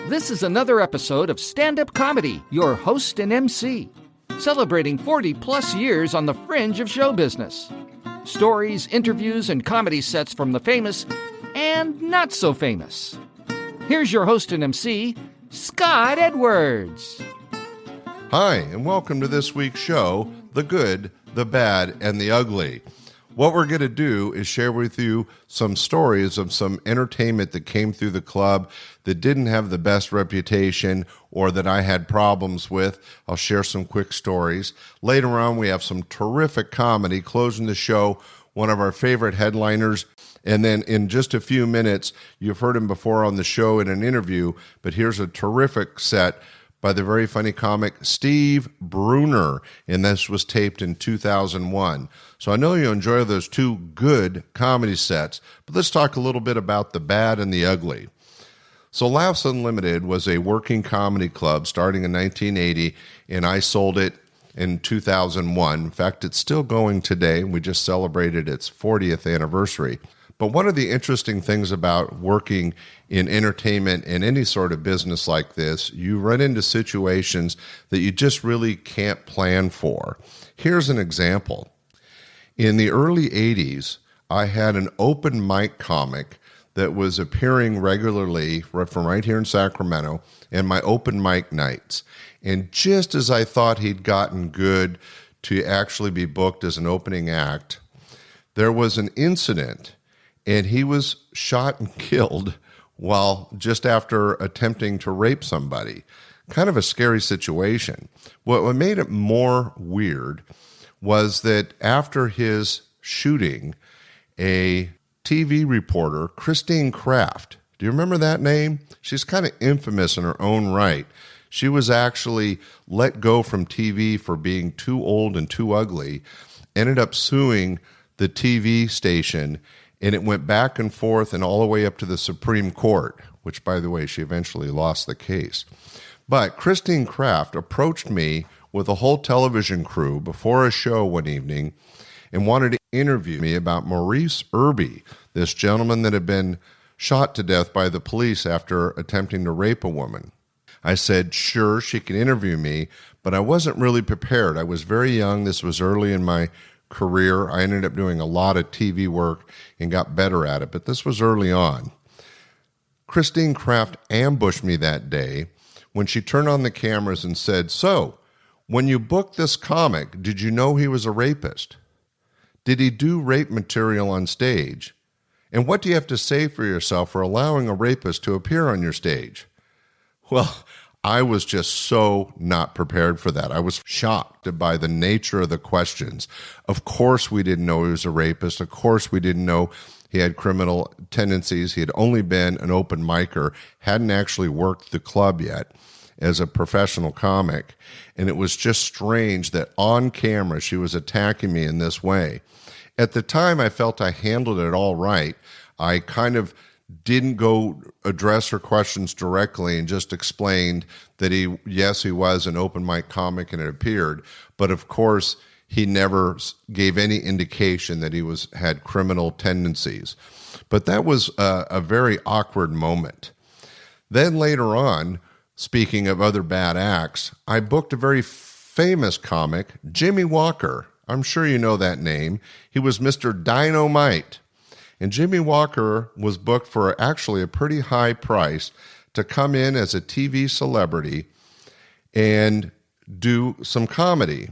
This is another episode of Standup Comedy, your host and MC, celebrating 40-plus years on the fringe of show business. Stories, interviews, and comedy sets from the famous and not so famous. Here's your host and MC, Scott Edwards. Hi, and welcome to this week's show, The Good, the Bad, and the Ugly. What we're going to do is share with you some stories of some entertainment that came through the club that didn't have the best reputation or that I had problems with. I'll share some quick stories. Later on, we have some terrific comedy. Closing the show, one of our favorite headliners. And then in just a few minutes, you've heard him before on the show in an interview, but here's a terrific set by the very funny comic Steve Bruner, and this was taped in 2001. So I know you enjoy those two good comedy sets, but let's talk a little bit about the bad and the ugly. So Laughs Unlimited was a working comedy club starting in 1980, and I sold it in 2001. In fact, it's still going today. We just celebrated its 40th anniversary. But one of the interesting things about working in entertainment and any sort of business like this, you run into situations that you just really can't plan for. Here's an example. In the early 80s, I had an open mic comic that was appearing regularly from right here in Sacramento in my open mic nights. And just as I thought he'd gotten good to actually be booked as an opening act, there was an incident. And he was shot and killed while just after attempting to rape somebody. Kind of a scary situation. What made it more weird was that after his shooting, a TV reporter, Christine Kraft, do you remember that name? She's kind of infamous in her own right. She was actually let go from TV for being too old and too ugly, ended up suing the TV station, and it went back and forth and all the way up to the Supreme Court, which, by the way, she eventually lost the case. But Christine Kraft approached me with a whole television crew before a show one evening and wanted to interview me about Maurice Irby, this gentleman that had been shot to death by the police after attempting to rape a woman. I said, sure, she can interview me, but I wasn't really prepared. I was very young. This was early in my career. I ended up doing a lot of TV work and got better at it, but this was early on. Christine Kraft ambushed me that day when she turned on the cameras and said, so, when you booked this comic, did you know he was a rapist? Did he do rape material on stage? And what do you have to say for yourself for allowing a rapist to appear on your stage? Well, I was just so not prepared for that. I was shocked by the nature of the questions. Of course we didn't know he was a rapist. Of course we didn't know he had criminal tendencies. He had only been an open micer, hadn't actually worked the club yet as a professional comic. And it was just strange that on camera she was attacking me in this way. At the time, I felt I handled it all right. I kind of didn't go address her questions directly and just explained that he was an open mic comic and it appeared. But of course, he never gave any indication that he had criminal tendencies. But that was a very awkward moment. Then later on, speaking of other bad acts, I booked a very famous comic, Jimmy Walker. I'm sure you know that name. He was Mr. Dynamite. And Jimmy Walker was booked for actually a pretty high price to come in as a TV celebrity and do some comedy.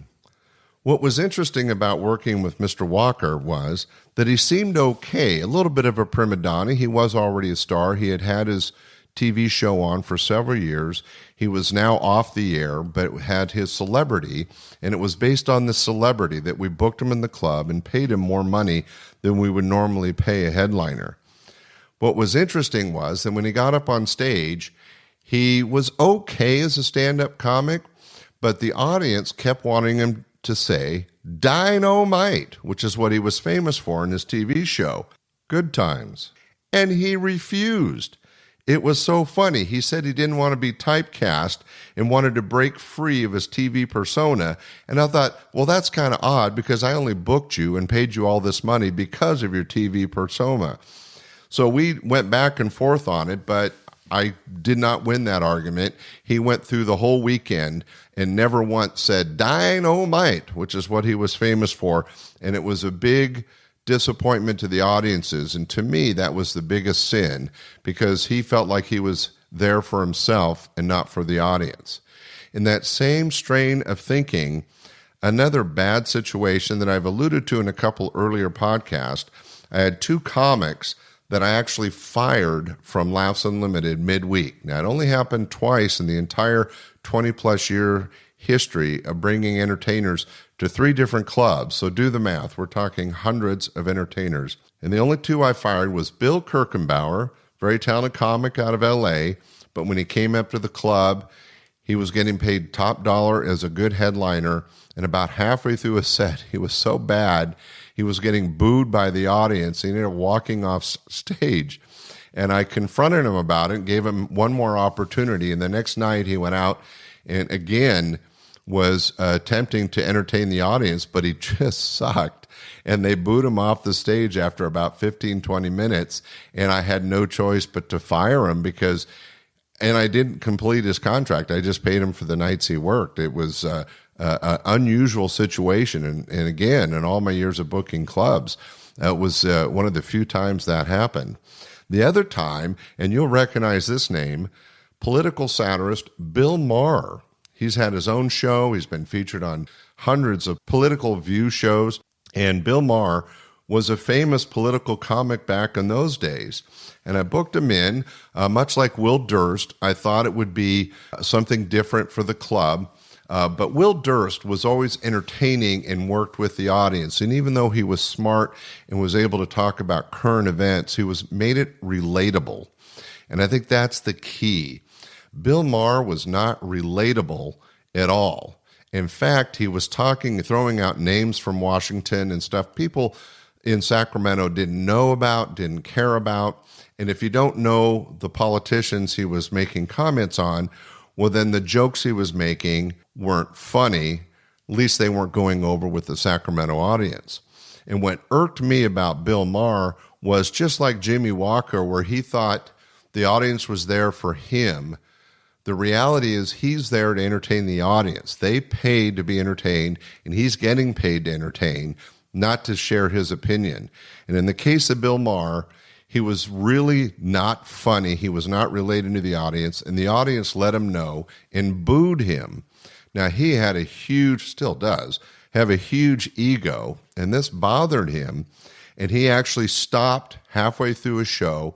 What was interesting about working with Mr. Walker was that he seemed okay, a little bit of a prima donna. He was already a star. He had had his TV show on for several years. He was now off the air, but had his celebrity, and it was based on the celebrity that we booked him in the club and paid him more money than we would normally pay a headliner. What was interesting was that when he got up on stage, he was okay as a stand-up comic, but the audience kept wanting him to say Dynamite, which is what he was famous for in his TV show, Good Times. And he refused. It was so funny. He said he didn't want to be typecast and wanted to break free of his TV persona. And I thought, well, that's kind of odd because I only booked you and paid you all this money because of your TV persona. So we went back and forth on it, but I did not win that argument. He went through the whole weekend and never once said dynamite, which is what he was famous for. And it was a big disappointment to the audiences. And to me, that was the biggest sin, because he felt like he was there for himself and not for the audience. In that same strain of thinking, another bad situation that I've alluded to in a couple earlier podcasts, I had two comics that I actually fired from Laughs Unlimited midweek. Now, it only happened twice in the entire 20-plus year history of bringing entertainers to 3 different clubs. So do the math. We're talking hundreds of entertainers. And the only 2 I fired was Bill Kirchenbauer, very talented comic out of L.A., but when he came up to the club, he was getting paid top dollar as a good headliner, and about halfway through a set, he was so bad, he was getting booed by the audience. He ended up walking off stage. And I confronted him about it, gave him one more opportunity, and the next night he went out and again was attempting to entertain the audience, but he just sucked. And they booed him off the stage after about 15, 20 minutes, and I had no choice but to fire him because... And I didn't complete his contract. I just paid him for the nights he worked. It was an unusual situation. And again, in all my years of booking clubs, it was one of the few times that happened. The other time, and you'll recognize this name, political satirist Bill Maher. He's had his own show. He's been featured on hundreds of political view shows. And Bill Maher was a famous political comic back in those days. And I booked him in, much like Will Durst. I thought it would be something different for the club. But Will Durst was always entertaining and worked with the audience. And even though he was smart and was able to talk about current events, he made it relatable. And I think that's the key. Bill Maher was not relatable at all. In fact, he was throwing out names from Washington and stuff people in Sacramento didn't know about, didn't care about. And if you don't know the politicians he was making comments on, well, then the jokes he was making weren't funny. At least they weren't going over with the Sacramento audience. And what irked me about Bill Maher was just like Jimmy Walker, where he thought the audience was there for him. The reality is he's there to entertain the audience. They paid to be entertained, and he's getting paid to entertain, not to share his opinion. And in the case of Bill Maher, he was really not funny. He was not relating to the audience, and the audience let him know and booed him. Now, he had still does, have a huge ego, and this bothered him, and he actually stopped halfway through a show,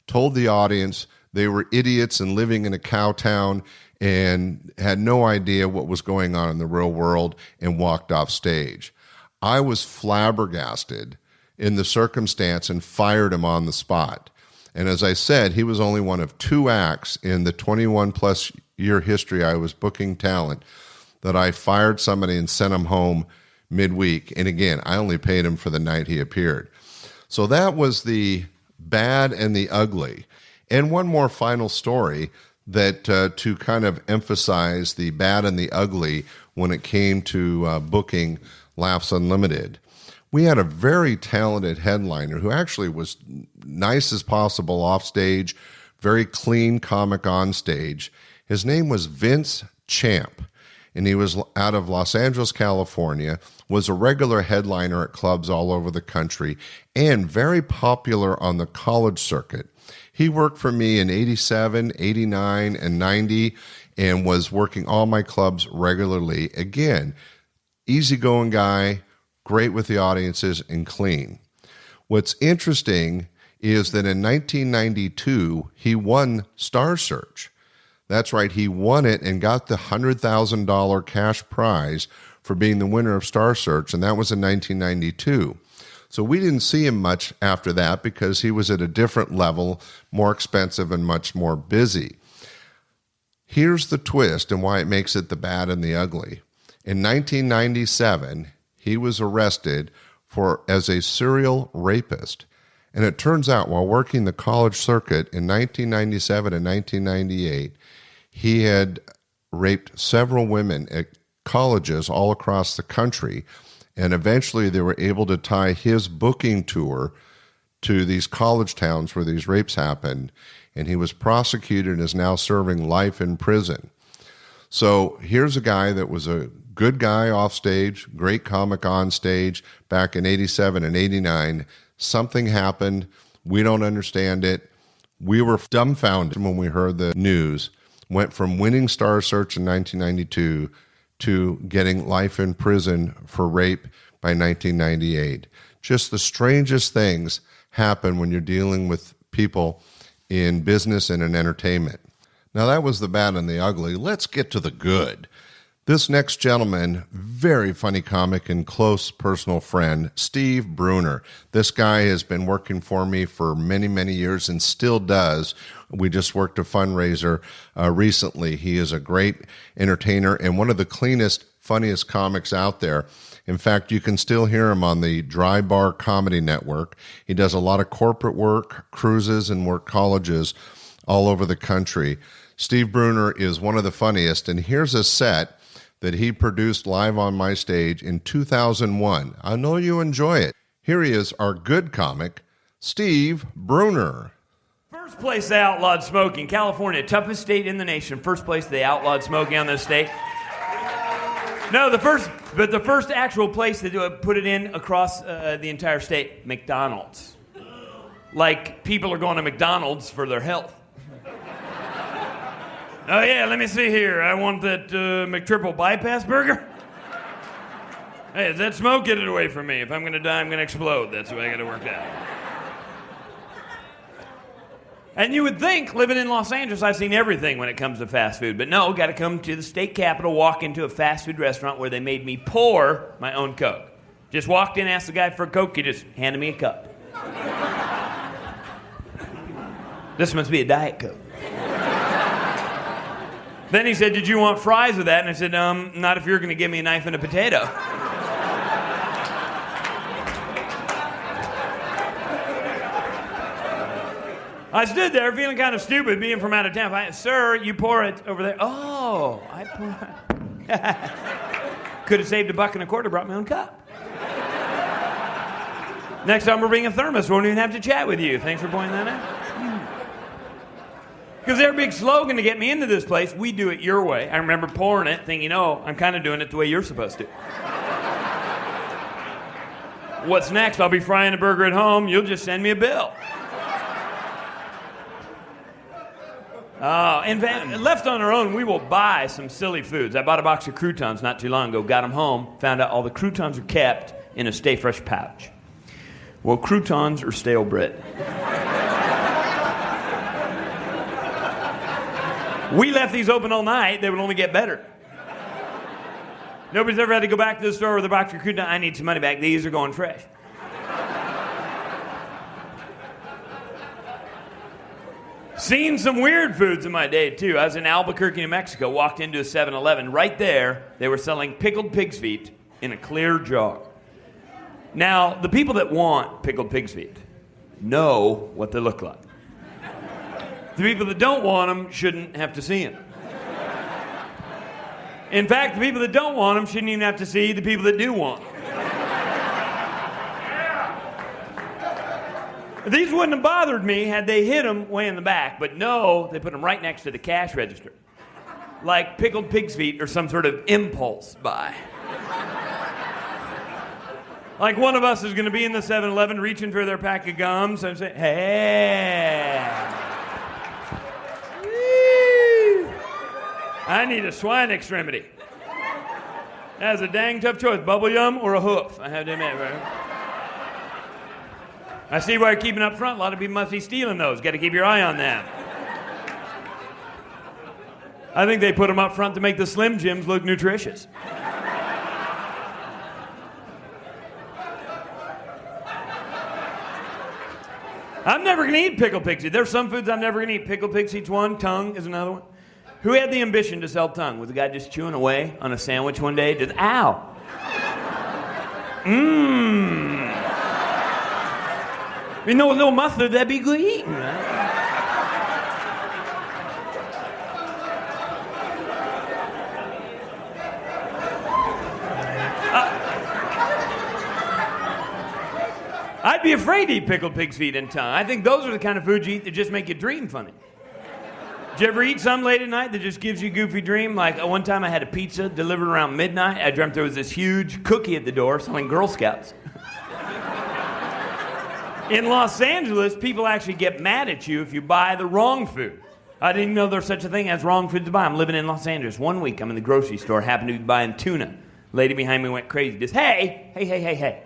told the audience they were idiots and living in a cow town and had no idea what was going on in the real world, and walked off stage. I was flabbergasted in the circumstance and fired him on the spot. And as I said, he was only one of 2 acts in the 21-plus year history I was booking talent that I fired somebody and sent him home midweek. And again, I only paid him for the night he appeared. So that was the bad and the ugly. And one more final story that to kind of emphasize the bad and the ugly when it came to booking Laughs Unlimited. We had a very talented headliner who actually was nice as possible off stage, very clean comic on stage. His name was Vince Champ, and he was out of Los Angeles, California, was a regular headliner at clubs all over the country, and very popular on the college circuit. He worked for me in 87, 89, and 90, and was working all my clubs regularly. Again, easygoing guy, great with the audiences, and clean. What's interesting is that in 1992, he won Star Search. That's right, he won it and got the $100,000 cash prize for being the winner of Star Search, and that was in 1992. So we didn't see him much after that because he was at a different level, more expensive and much more busy. Here's the twist and why it makes it the bad and the ugly. In 1997, he was arrested as a serial rapist. And it turns out while working the college circuit in 1997 and 1998, he had raped several women at colleges all across the country. And eventually they were able to tie his booking tour to these college towns where these rapes happened, and he was prosecuted and is now serving life in prison. So here's a guy that was a good guy off stage, great comic on stage back in 87 and 89. Something happened. We don't understand it. We were dumbfounded when we heard the news. Went from winning Star Search in 1992 to getting life in prison for rape by 1998. Just the strangest things happen when you're dealing with people in business and in entertainment. Now, that was the bad and the ugly. Let's get to the good. This next gentleman, very funny comic and close personal friend, Steve Bruner. This guy has been working for me for many, many years and still does. We just worked a fundraiser recently. He is a great entertainer and one of the cleanest, funniest comics out there. In fact, you can still hear him on the Dry Bar Comedy Network. He does a lot of corporate work, cruises, and work colleges all over the country. Steve Bruner is one of the funniest, and here's a set that he produced live on my stage in 2001. I know you enjoy it. Here he is, our good comic, Steve Bruner. First place they outlawed smoking. California, toughest state in the nation. First place they outlawed smoking on this state. No, the first actual place to put it in across the entire state, McDonald's. Like, people are going to McDonald's for their health. Oh, yeah, let me see here. I want that McTriple bypass burger. Hey, is that smoke? Get it away from me. If I'm going to die, I'm going to explode. That's the way I got to work out. And you would think, living in Los Angeles, I've seen everything when it comes to fast food. But no, got to come to the state capital, walk into a fast food restaurant where they made me pour my own Coke. Just walked in, asked the guy for a Coke, he just handed me a cup. This must be a Diet Coke. Then he said, did you want fries with that? And I said, not if you're going to give me a knife and a potato. I stood there feeling kind of stupid being from out of town. Sir, you pour it over there. Oh, I pour. Could have saved $1.25, brought my own cup. Next time we'll bring a thermos. Won't even have to chat with you. Thanks for pointing that out. Because their big slogan to get me into this place, we do it your way. I remember pouring it, thinking, I'm kind of doing it the way you're supposed to. What's next? I'll be frying a burger at home. You'll just send me a bill. In fact, left on our own, we will buy some silly foods. I bought a box of croutons not too long ago, got them home, found out all the croutons are kept in a Stay Fresh pouch. Well, croutons are stale bread. We left these open all night, they would only get better. Nobody's ever had to go back to the store with a box of croutons. I need some money back, these are going fresh. Seen some weird foods in my day, too. I was in Albuquerque, New Mexico, walked into a 7-Eleven. Right there, they were selling pickled pig's feet in a clear jar. Now, the people that want pickled pig's feet know what they look like. The people that don't want them shouldn't have to see them. In fact, the people that don't want them shouldn't even have to see the people that do want them. These wouldn't have bothered me had they hid them way in the back, but no, they put them right next to the cash register. Like pickled pig's feet or some sort of impulse buy. Like one of us is going to be in the 7-Eleven reaching for their pack of gums and say, hey... I need a swine extremity. That's a dang tough choice, bubble yum or a hoof. I have to admit, right? I see why you're keeping up front. A lot of people must be stealing those. Got to keep your eye on that. I think they put them up front to make the Slim Jims look nutritious. I'm never going to eat pickled pig's feet. There's some foods I'm never going to eat. Pickled pig's feet's one. Tongue is another one. Who had the ambition to sell tongue? Was the guy just chewing away on a sandwich one day? Just, ow. You know, a little mustard, that'd be good eating, right? I'd be afraid to eat pickled pig's feet and tongue. I think those are the kind of food you eat that just make you dream funny. Did you ever eat some late at night that just gives you a goofy dream? Like one time I had a pizza delivered around midnight. I dreamt there was this huge cookie at the door selling Girl Scouts. In Los Angeles, people actually get mad at you if you buy the wrong food. I didn't know there's such a thing as wrong food to buy. I'm living in Los Angeles. One week I'm in the grocery store, happened to be buying tuna. Lady behind me went crazy. Just, hey.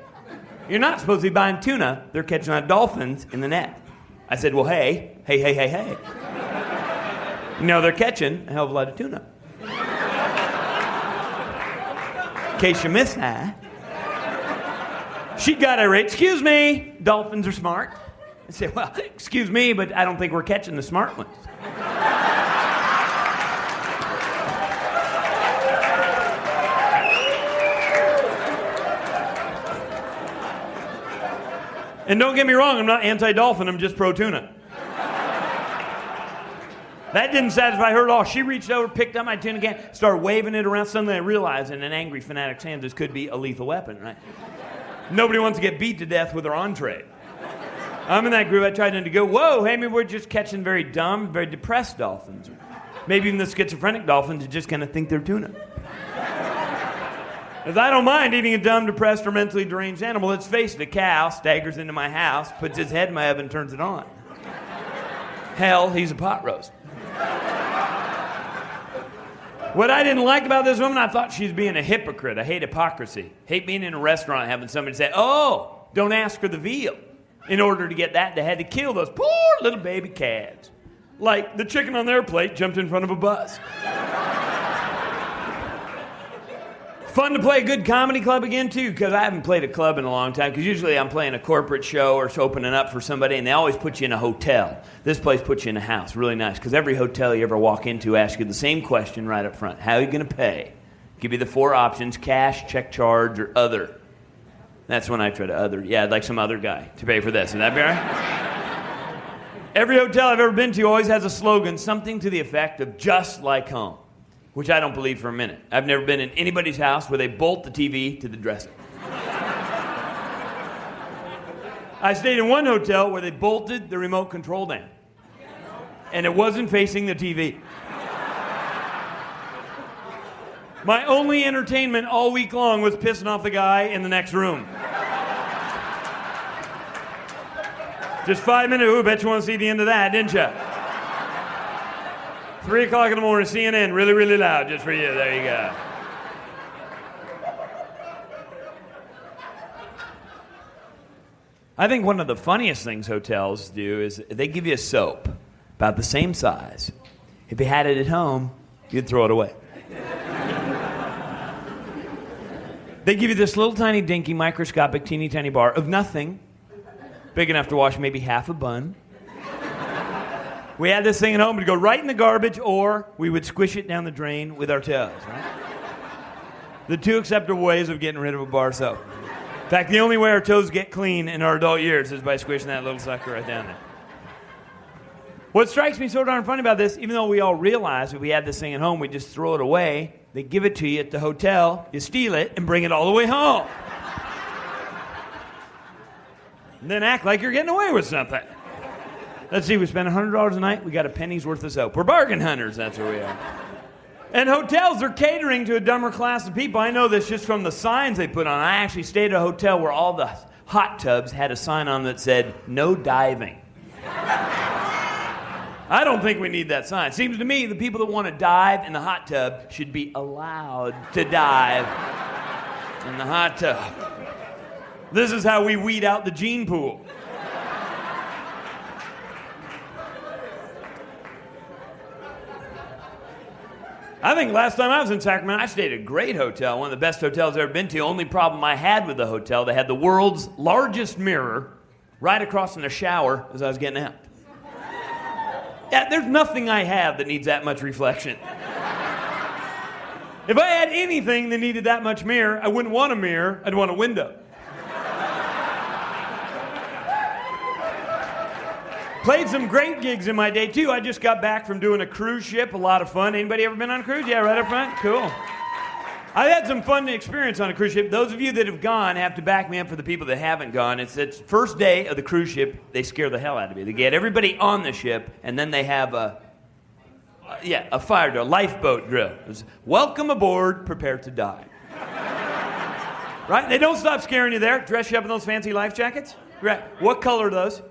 You're not supposed to be buying tuna. They're catching on dolphins in the net. I said, well, hey. No, they're catching a hell of a lot of tuna. In case you missed that. She got irate. Excuse me, dolphins are smart. I said, well, excuse me, but I don't think we're catching the smart ones. And don't get me wrong, I'm not anti-dolphin, I'm just pro-tuna. That didn't satisfy her at all. She reached over, picked up my tuna can, started waving it around. Suddenly I realized in an angry fanatic's hands this could be a lethal weapon, right? Nobody wants to get beat to death with their entree. I'm in that group. I tried to go, whoa, hey, maybe we're just catching very dumb, very depressed dolphins. Maybe even the schizophrenic dolphins are just going to think they're tuna. Because I don't mind eating a dumb, depressed, or mentally deranged animal. Let's face it, a cow staggers into my house, puts his head in my oven, turns it on. Hell, he's a pot roast. What I didn't like about this woman, I thought she was being a hypocrite. I hate hypocrisy. Hate being in a restaurant and having somebody say, oh, don't ask for the veal. In order to get that, they had to kill those poor little baby calves. Like the chicken on their plate jumped in front of a bus. Fun to play a good comedy club again, too, because I haven't played a club in a long time, because usually I'm playing a corporate show or opening up for somebody, and they always put you in a hotel. This place puts you in a house. Really nice, because every hotel you ever walk into asks you the same question right up front. How are you going to pay? Give you the 4 options: cash, check charge, or other. That's when I try to other. Yeah, I'd like some other guy to pay for this. Would that be all right? Every hotel I've ever been to always has a slogan, something to the effect of just like home, which I don't believe for a minute. I've never been in anybody's house where they bolt the TV to the dresser. I stayed in one hotel where they bolted the remote control down, and it wasn't facing the TV. My only entertainment all week long was pissing off the guy in the next room. Just 5 minutes. Ooh, bet you want to see the end of that, didn't you? 3 o'clock in the morning, CNN, really, really loud, just for you. There you go. I think one of the funniest things hotels do is they give you a soap about the same size. If you had it at home, you'd throw it away. They give you this little tiny dinky microscopic teeny tiny bar of nothing, big enough to wash maybe half a bun. We had this thing at home, we'd go right in the garbage, or we would squish it down the drain with our toes, right? The 2 acceptable ways of getting rid of a bar soap. In fact, the only way our toes get clean in our adult years is by squishing that little sucker right down there. What strikes me so darn funny about this, even though we all realize if we had this thing at home, we'd just throw it away, they give it to you at the hotel, you steal it, and bring it all the way home. And then act like you're getting away with something. Let's see, we spent $100 a night, we got a penny's worth of soap. We're bargain hunters, that's where we are. And hotels are catering to a dumber class of people. I know this just from the signs they put on. I actually stayed at a hotel where all the hot tubs had a sign on that said, no diving. I don't think we need that sign. Seems to me the people that want to dive in the hot tub should be allowed to dive in the hot tub. This is how we weed out the gene pool. I think last time I was in Sacramento, I stayed at a great hotel, one of the best hotels I've ever been to. Only problem I had with the hotel, they had the world's largest mirror right across from the shower as I was getting out. Yeah, there's nothing I have that needs that much reflection. If I had anything that needed that much mirror, I wouldn't want a mirror, I'd want a window. Played some great gigs in my day, too. I just got back from doing a cruise ship, a lot of fun. Anybody ever been on a cruise? Yeah, right up front? Cool. I've had some fun experience on a cruise ship. Those of you that have gone have to back me up for the people that haven't gone. It's first day of the cruise ship, they scare the hell out of you. They get everybody on the ship, and then they have a fire drill, lifeboat drill. It's, welcome aboard, prepare to die. Right? They don't stop scaring you there. Dress you up in those fancy life jackets. Right. What color are those?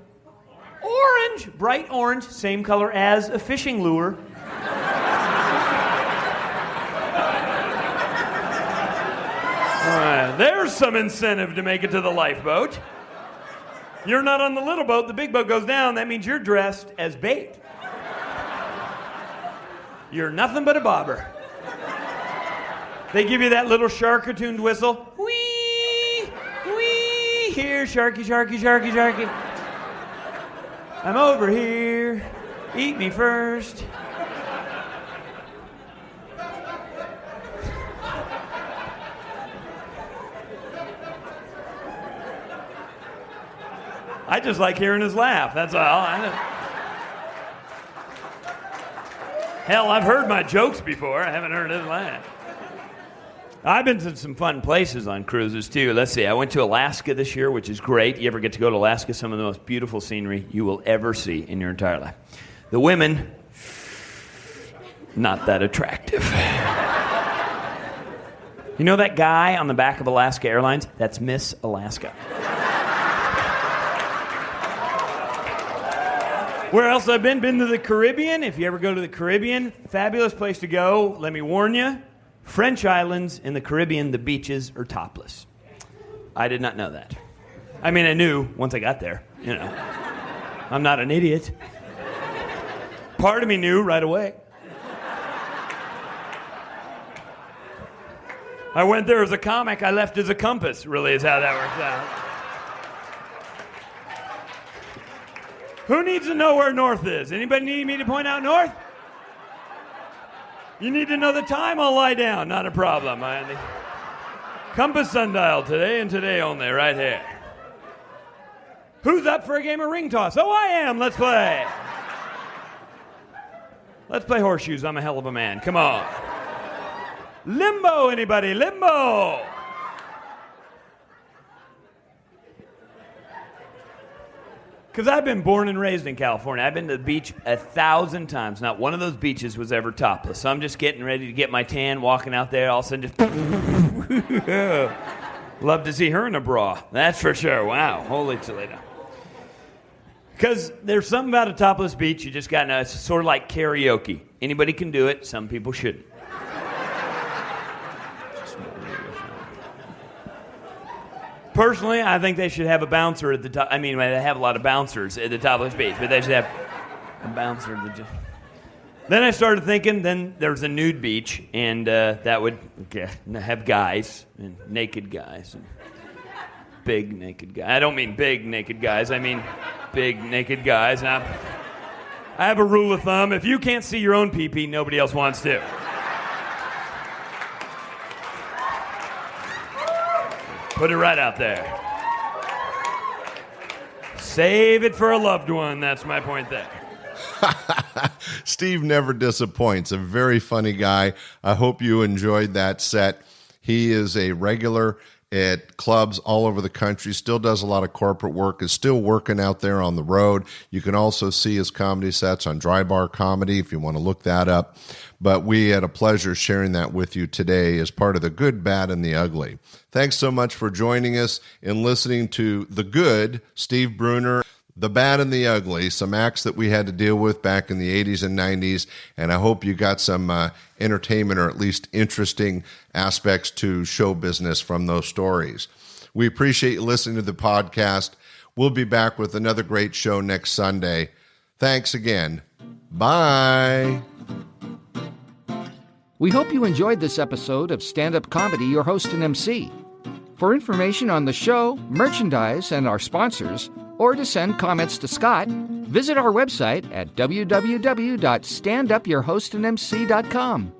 Orange. Bright orange. Same color as a fishing lure. All right. There's some incentive to make it to the lifeboat. You're not on the little boat. The big boat goes down. That means you're dressed as bait. You're nothing but a bobber. They give you that little shark-cartooned whistle. Whee! Whee! Here, sharky, sharky, sharky, sharky. I'm over here. Eat me first. I just like hearing his laugh, that's all. Hell, I've heard my jokes before. I haven't heard his laugh. I've been to some fun places on cruises, too. Let's see. I went to Alaska this year, which is great. You ever get to go to Alaska? Some of the most beautiful scenery you will ever see in your entire life. The women, not that attractive. You know that guy on the back of Alaska Airlines? That's Miss Alaska. Where else I've been? Been to the Caribbean. If you ever go to the Caribbean, fabulous place to go. Let me warn you, French islands in the Caribbean, the beaches are topless. I did not know that. I mean, I knew once I got there, you know. I'm not an idiot. Part of me knew right away. I went there as a comic, I left as a compass, really is how that works out. Who needs to know where north is? Anybody need me to point out north? You need to know the time? I'll lie down. Not a problem. Compass sundial today and today only, right here. Who's up for a game of ring toss? Oh, I am. Let's play. Let's play horseshoes. I'm a hell of a man. Come on. Limbo, anybody? Limbo. Because I've been born and raised in California. I've been to the beach 1,000 times. Not one of those beaches was ever topless. So I'm just getting ready to get my tan, walking out there, all of a sudden just... Love to see her in a bra. That's for sure. Wow. Holy Toledo. Because there's something about a topless beach, you just got to know. It's sort of like karaoke. Anybody can do it. Some people shouldn't. Personally, I think they should have a bouncer at the top. I mean, they have a lot of bouncers at the topless beach, but they should have a bouncer. Then I started thinking, then there's a nude beach, and that would have guys, and naked guys, and big naked guys. I don't mean big naked guys, I mean big naked guys. And I have a rule of thumb. If you can't see your own pee-pee, nobody else wants to. Put it right out there. Save it for a loved one. That's my point there. Steve never disappoints. A very funny guy. I hope you enjoyed that set. He is a regular at clubs all over the country, still does a lot of corporate work, is still working out there on the road. You can also see his comedy sets on Dry Bar Comedy if you want to look that up. But we had a pleasure sharing that with you today as part of The Good, Bad, and the Ugly. Thanks so much for joining us and listening to The Good, Steve Bruner, The Bad, and the Ugly, some acts that we had to deal with back in the 80s and 90s, and I hope you got some entertainment or at least interesting aspects to show business from those stories. We appreciate you listening to the podcast. We'll be back with another great show next Sunday. Thanks again. Bye. We hope you enjoyed this episode of Stand-Up Comedy, Your Host and MC. For information on the show, merchandise, and our sponsors, or to send comments to Scott, visit our website at www.standupyourhostandmc.com.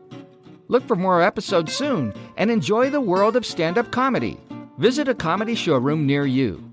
Look for more episodes soon and enjoy the world of stand-up comedy. Visit a comedy showroom near you.